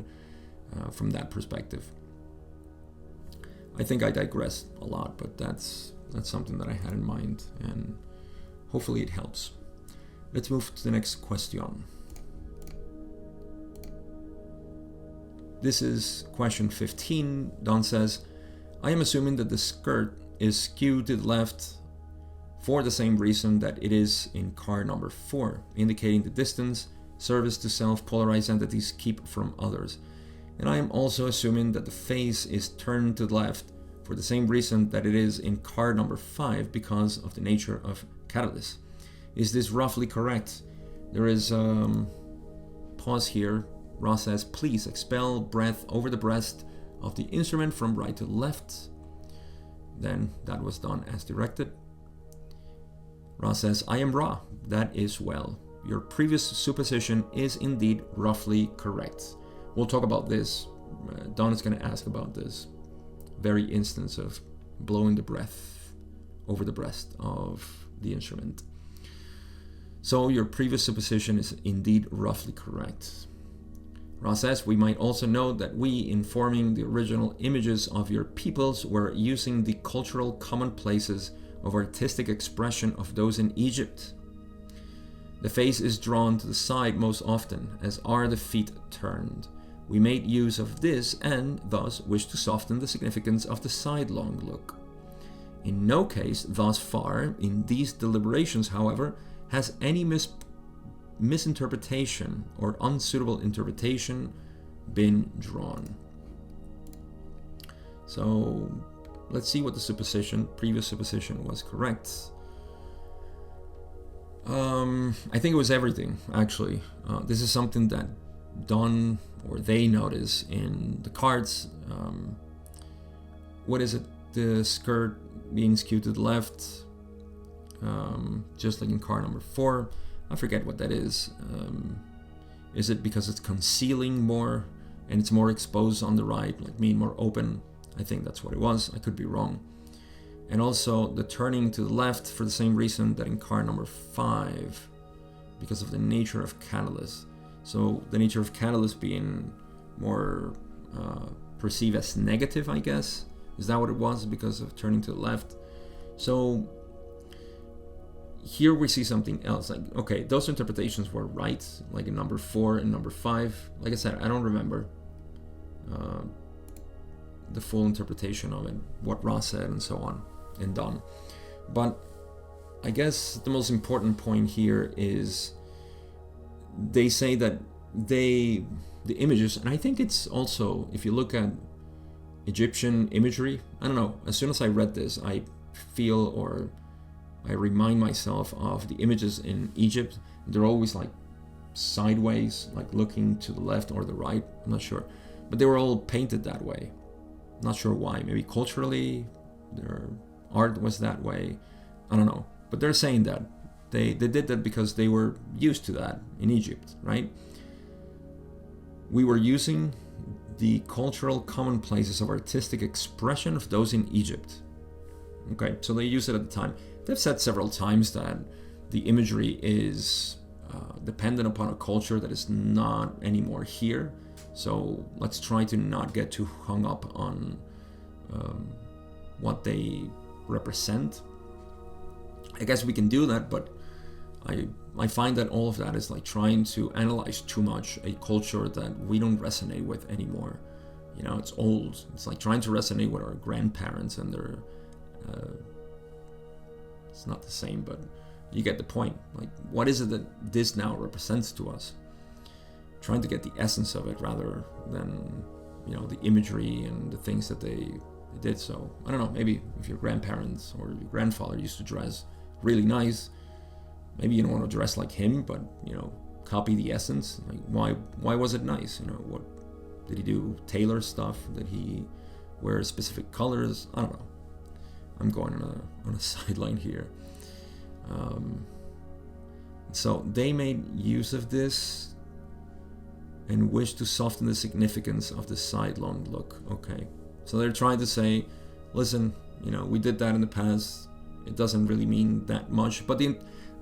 from that perspective. I think I digressed a lot, but that's something that I had in mind, and hopefully it helps. Let's move to the next question. This is question 15. Don says, I am assuming that the skirt is skewed to the left for the same reason that it is in card number 4, indicating the distance service to self-polarized entities keep from others. And I am also assuming that the face is turned to the left for the same reason that it is in card number 5, because of the nature of catalyst. Is this roughly correct? There is pause here. Ross says, please expel breath over the breast of the instrument from right to left. Then that was done as directed. Ross says, I am Ra. That is well. Your previous supposition is indeed roughly correct. We'll talk about this. Don is going to ask about this very instance of blowing the breath over the breast of the instrument. So your previous supposition is indeed roughly correct. Ross says, we might also note that we, in forming the original images of your peoples, were using the cultural commonplaces of artistic expression of those in Egypt. The face is drawn to the side most often, as are the feet turned. We made use of this and thus wish to soften the significance of the sidelong look. In no case thus far in these deliberations, however, has any misinterpretation or unsuitable interpretation been drawn. So let's see what the previous supposition was correct. I think it was everything, actually. This is something that Don or they notice in the cards. What is it? The skirt being skewed to the left, just like in card number 4. I forget what that is. Is it because it's concealing more and it's more exposed on the right, like being more open? I think that's what it was. I could be wrong. And also the turning to the left for the same reason that in card number 5, because of the nature of catalyst. So the nature of catalyst being more perceived as negative, I guess. Is that what it was? Because of turning to the left. So here we see something else. Like, okay, those interpretations were right, like in number 4 and number 5. Like I said, I don't remember the full interpretation of it, what Ross said and so on, and Don. But I guess the most important point here is they say that the images, and I think it's also, if you look at Egyptian imagery, I don't know, as soon as I read this, I feel, or I remind myself of the images in Egypt. They're always like sideways, like looking to the left or the right, I'm not sure, but they were all painted that way. Not sure why. Maybe culturally their art was that way, I don't know, but they're saying that they did that because they were used to that in Egypt, right? We were using the cultural commonplaces of artistic expression of those in Egypt. Okay, so they used it at the time. They've said several times that the imagery is dependent upon a culture that is not anymore here. So let's try to not get too hung up on what they represent. I guess we can do that, but I find that all of that is like trying to analyze too much a culture that we don't resonate with anymore. You know, it's old. It's like trying to resonate with our grandparents and their It's not the same, but you get the point. Like, what is it that this now represents to us? Trying to get the essence of it rather than, the imagery and the things that they did. So I don't know, maybe if your grandparents or your grandfather used to dress really nice, maybe you don't want to dress like him, but copy the essence. Like, why was it nice? What did he do? Tailor stuff? Did he wear specific colors? I don't know. I'm going on a sideline here. So they made use of this and wished to soften the significance of the sidelong look. Okay, so they're trying to say, listen, we did that in the past. It doesn't really mean that much. But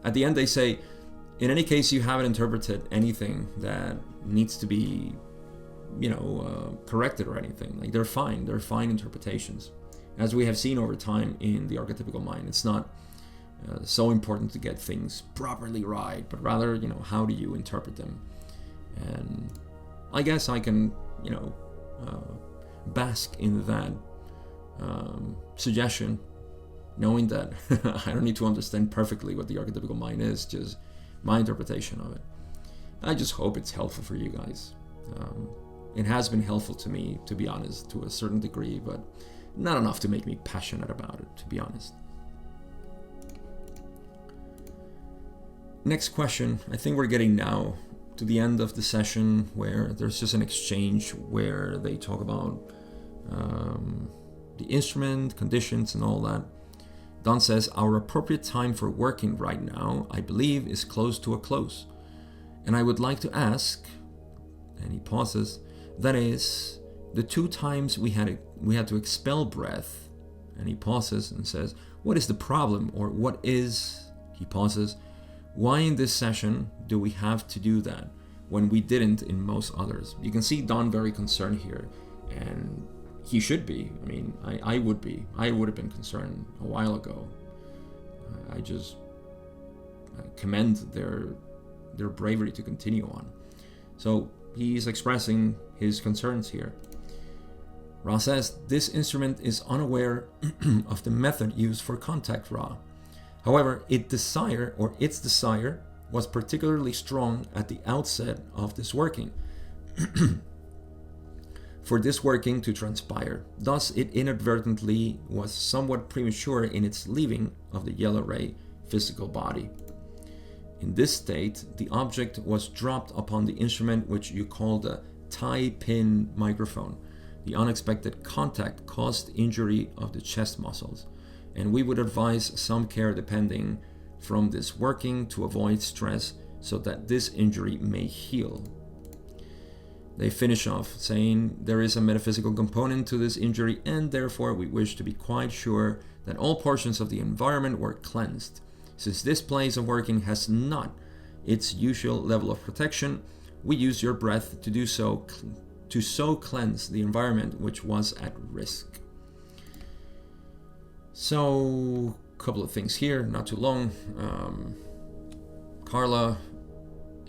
at the end they say, in any case, you haven't interpreted anything that needs to be, corrected or anything. Like, they're fine. They're fine interpretations. As we have seen over time in the archetypical mind, it's not so important to get things properly right, but rather, how do you interpret them? And I guess I can, bask in that suggestion, knowing that I don't need to understand perfectly what the archetypical mind is, just my interpretation of it. I just hope it's helpful for you guys. It has been helpful to me, to be honest, to a certain degree, but not enough to make me passionate about it, to be honest. Next question. I think we're getting now to the end of the session where there's just an exchange where they talk about the instrument, conditions, and all that. Don says, our appropriate time for working right now, I believe, is close to a close. And I would like to ask, and he pauses, that is, the 2 times we had to expel breath, and he pauses and says, what is the problem, or what is, he pauses, why in this session do we have to do that when we didn't in most others? You can see Don very concerned here, and he should be. I mean, I would be. I would have been concerned a while ago. I just commend their bravery to continue on. So he's expressing his concerns here. Ra says, this instrument is unaware of the method used for contact Ra. However, its desire was particularly strong at the outset of this working. For this working to transpire. Thus, it inadvertently was somewhat premature in its leaving of the yellow ray physical body. In this state, the object was dropped upon the instrument which you call the tie pin microphone. The unexpected contact caused injury of the chest muscles, and we would advise some care depending from this working to avoid stress so that this injury may heal. They finish off saying there is a metaphysical component to this injury, and therefore we wish to be quite sure that all portions of the environment were cleansed. Since this place of working has not its usual level of protection, we use your breath to do so, to so cleanse the environment which was at risk. So, a couple of things here, not too long. Carla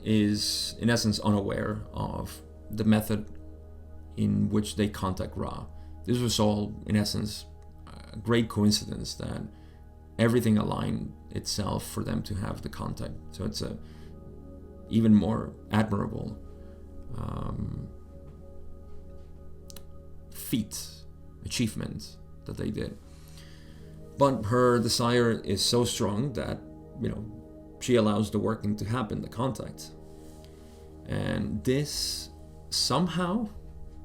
is in essence unaware of the method in which they contact Ra. This was all, in essence, a great coincidence that everything aligned itself for them to have the contact. So it's a even more admirable achievement that they did. But her desire is so strong that, she allows the working to happen, the contact. And this somehow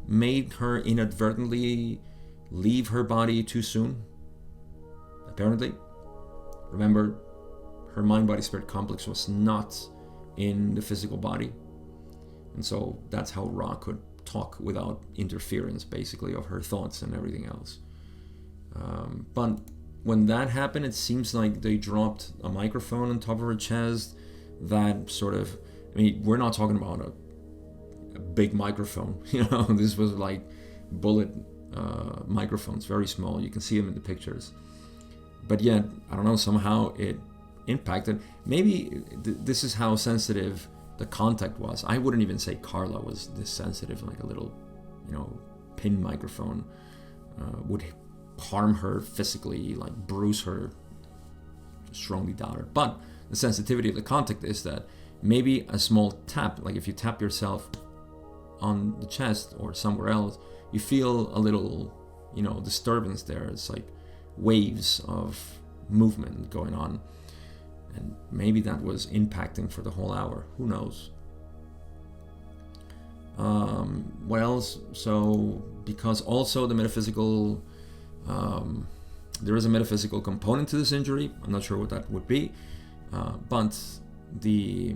made her inadvertently leave her body too soon. Apparently. Remember, her mind-body-spirit complex was not in the physical body. And so that's how Ra could talk without interference, basically, of her thoughts and everything else. But when that happened, it seems like they dropped a microphone on top of her chest that sort of, we're not talking about a big microphone, this was like bullet microphones, very small. You can see them in the pictures. But yet, I don't know, somehow it impacted. Maybe this is how sensitive the contact was. I wouldn't even say Carla was this sensitive, like a little, pin microphone would harm her physically, like bruise her strongly doubt it. But the sensitivity of the contact is that maybe a small tap, like if you tap yourself on the chest or somewhere else, you feel a little, disturbance there. It's like waves of movement going on. And maybe that was impacting for the whole hour. Who knows? So because also the metaphysical, there is a metaphysical component to this injury. I'm not sure what that would be, but the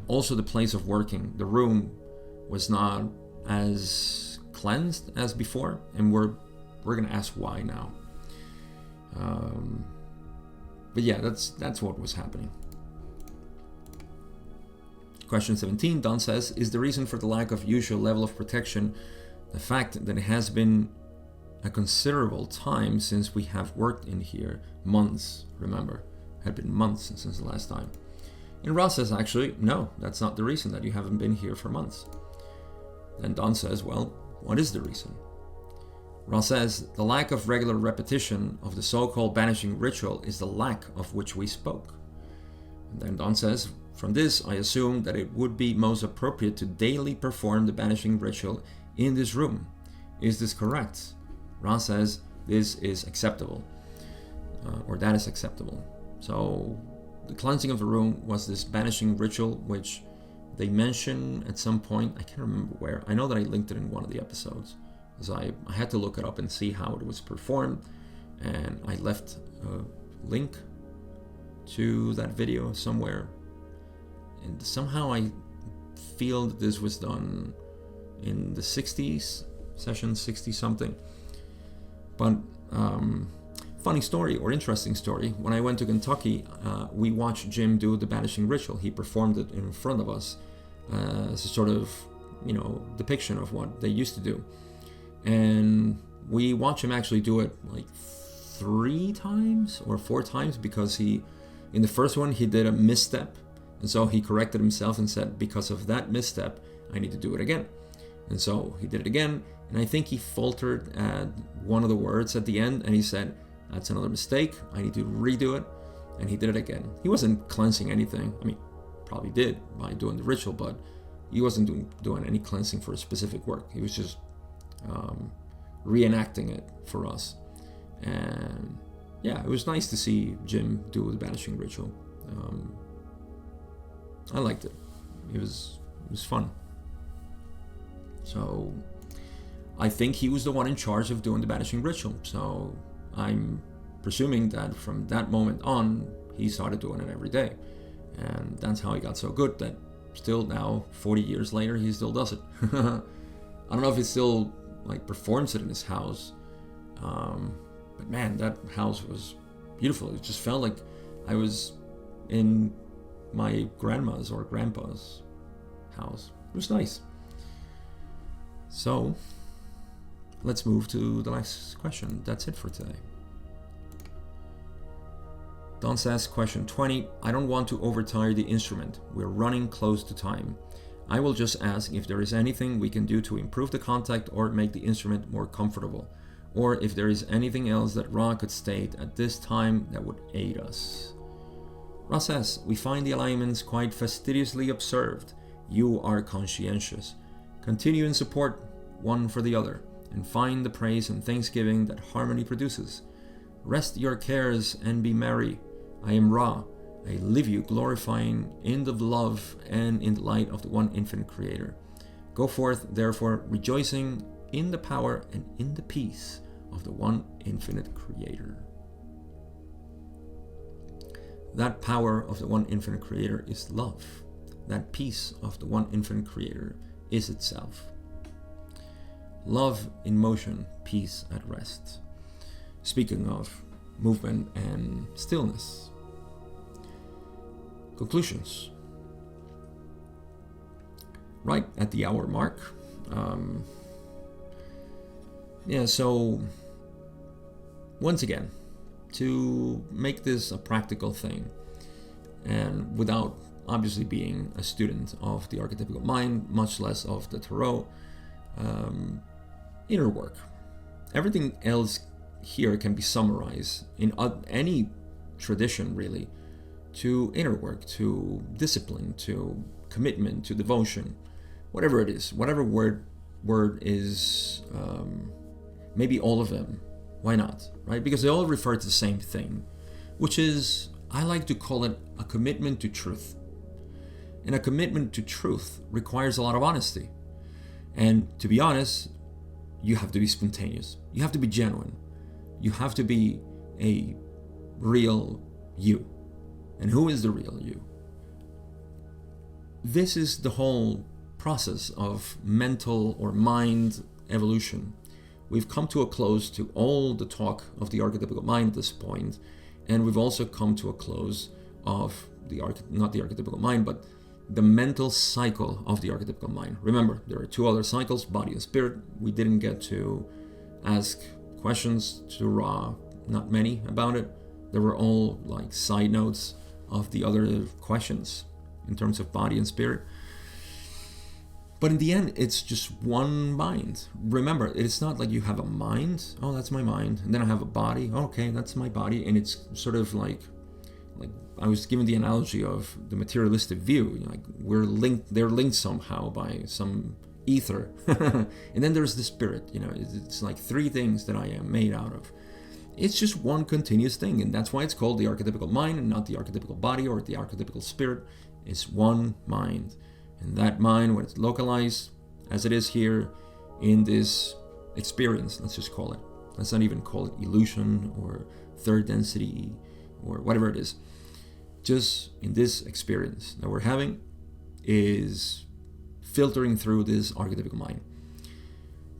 also the place of working, the room was not as cleansed as before, and we're gonna ask why now. But yeah, that's what was happening. Question 17, Don says, is the reason for the lack of usual level of protection the fact that it has been a considerable time since we have worked in here? Months, remember, had been months since the last time. And Ross says, actually, no, that's not the reason, that you haven't been here for months. Then Don says, well, what is the reason? Ross says, the lack of regular repetition of the so-called banishing ritual is the lack of which we spoke. And then Don says, from this, I assume that it would be most appropriate to daily perform the banishing ritual in this room. Is this correct? Ross says, this is acceptable, or that is acceptable. So the cleansing of the room was this banishing ritual, which they mention at some point. I can't remember where. I know that I linked it in one of the episodes, because I had to look it up and see how it was performed, and I left a link to that video somewhere. And somehow I feel that this was done in the 60s, session 60 something. But funny story, or interesting story, when I went to Kentucky, we watched Jim do the banishing ritual. He performed it in front of us as a sort of, depiction of what they used to do. And we watched him actually do it like 3 times or 4 times, because in the first one he did a misstep. And so he corrected himself and said, because of that misstep, I need to do it again. And so he did it again. And I think he faltered at one of the words at the end. And he said, that's another mistake. I need to redo it. And he did it again. He wasn't cleansing anything. I mean, probably did by doing the ritual, but he wasn't doing any cleansing for a specific work. He was just reenacting it for us. And yeah, it was nice to see Jim do the banishing ritual. I liked it. It was fun. So I think he was the one in charge of doing the banishing ritual. So I'm presuming that from that moment on, he started doing it every day. And that's how he got so good that still now, 40 years later, he still does it. I don't know if he still performs it in his house. But man, that house was beautiful. It just felt like I was in my grandma's or grandpa's house. It was nice. So let's move to the next question. That's it for today. Don says, question 20, I don't want to overtire the instrument. We're running close to time. I will just ask if there is anything we can do to improve the contact or make the instrument more comfortable, or if there is anything else that Ra could state at this time that would aid us. Ra says, we find the alignments quite fastidiously observed. You are conscientious. Continue and support one for the other, and find the praise and thanksgiving that harmony produces. Rest your cares and be merry. I am Ra. I live you glorifying in the love and in the light of the one infinite Creator. Go forth, therefore, rejoicing in the power and in the peace of the one infinite Creator. That power of the one infinite Creator is love. That peace of the one infinite Creator is itself. Love in motion, peace at rest. Speaking of movement and stillness. Conclusions. Right at the hour mark. So once again, to make this a practical thing, and without obviously being a student of the archetypical mind, much less of the tarot, inner work. Everything else here can be summarized in any tradition, really, to inner work, to discipline, to commitment, to devotion, whatever it is, whatever word is, maybe all of them. Why not, right? Because they all refer to the same thing, which is, I like to call it a commitment to truth. And a commitment to truth requires a lot of honesty. And to be honest, you have to be spontaneous. You have to be genuine. You have to be a real you. And who is the real you? This is the whole process of mental or mind evolution. We've come to a close to all the talk of the archetypical mind at this point, and we've also come to a close of not the archetypical mind, but the mental cycle of the archetypical mind. Remember, there are two other cycles, body and spirit. We didn't get to ask questions to Ra, not many about it. They were all like side notes of the other questions in terms of body and spirit. But in the end, it's just one mind. Remember, it's not like you have a mind. Oh, that's my mind. And then I have a body. Okay, that's my body. And it's sort of like I was given the analogy of the materialistic view. Like we're linked, they're linked somehow by some ether. And then there's the spirit. It's like three things that I am made out of. It's just one continuous thing. And that's why it's called the archetypical mind and not the archetypical body or the archetypical spirit. It's one mind. And that mind, when it's localized, as it is here in this experience, let's just call it. Let's not even call it illusion or third density or whatever it is. Just in this experience that we're having is filtering through this archetypical mind.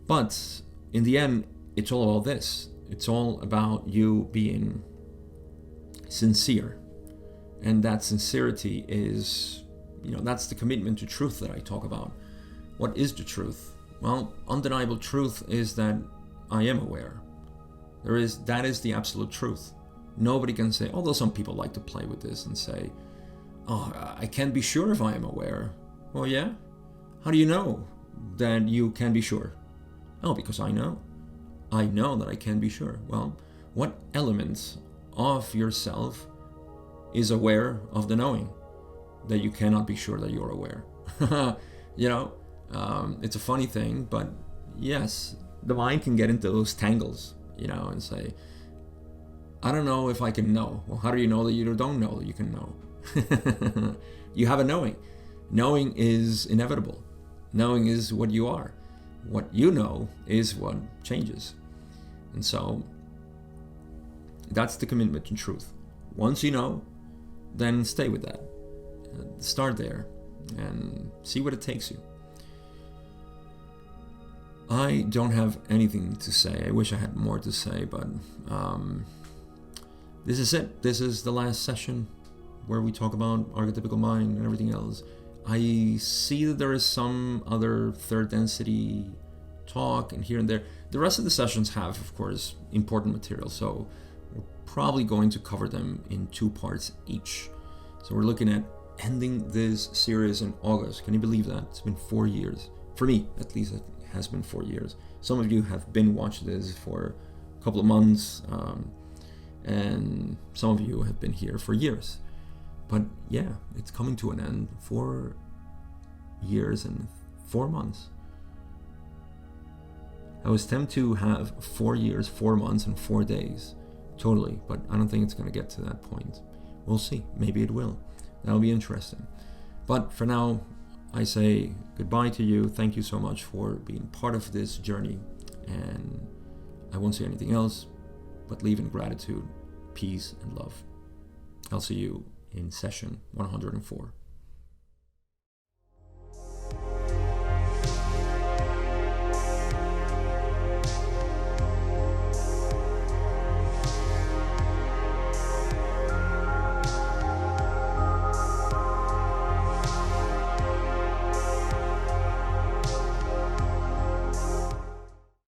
But in the end, it's all about this. It's all about you being sincere. And that sincerity is, that's the commitment to truth that I talk about. What is the truth? Well, undeniable truth is that I am aware. That is the absolute truth. Nobody can say, although some people like to play with this and say, oh, I can't be sure if I am aware. Well, yeah? How do you know that you can be sure? Oh, because I know. I know that I can be sure. Well, what element of yourself is aware of the knowing that you cannot be sure that you're aware? It's a funny thing, but yes, the mind can get into those tangles, and say, I don't know if I can know. Well, how do you know that you don't know that you can know? You have a knowing. Knowing is inevitable. Knowing is what you are. What you know is what changes. And so that's the commitment to truth. Once you know, then stay with that. Start there and see what it takes you. I don't have anything to say. I wish I had more to say, but this is it. This is the last session where we talk about archetypical mind and everything else. I see that there is some other third density talk and here and there. The rest of the sessions have, of course, important material, so we're probably going to cover them in 2 parts each. So we're looking at ending this series in August. Can you believe that? It's been 4 years. For me, at least, it has been 4 years. Some of you have been watching this for a couple of months, and some of you have been here for years. But yeah, it's coming to an end. 4 years and 4 months. I was tempted to have 4 years, 4 months, and 4 days. Totally, but I don't think it's going to get to that point. We'll see. Maybe it will. That'll be interesting. But for now, I say goodbye to you. Thank you so much for being part of this journey. And I won't say anything else, but leave in gratitude, peace, and love. I'll see you in session 104.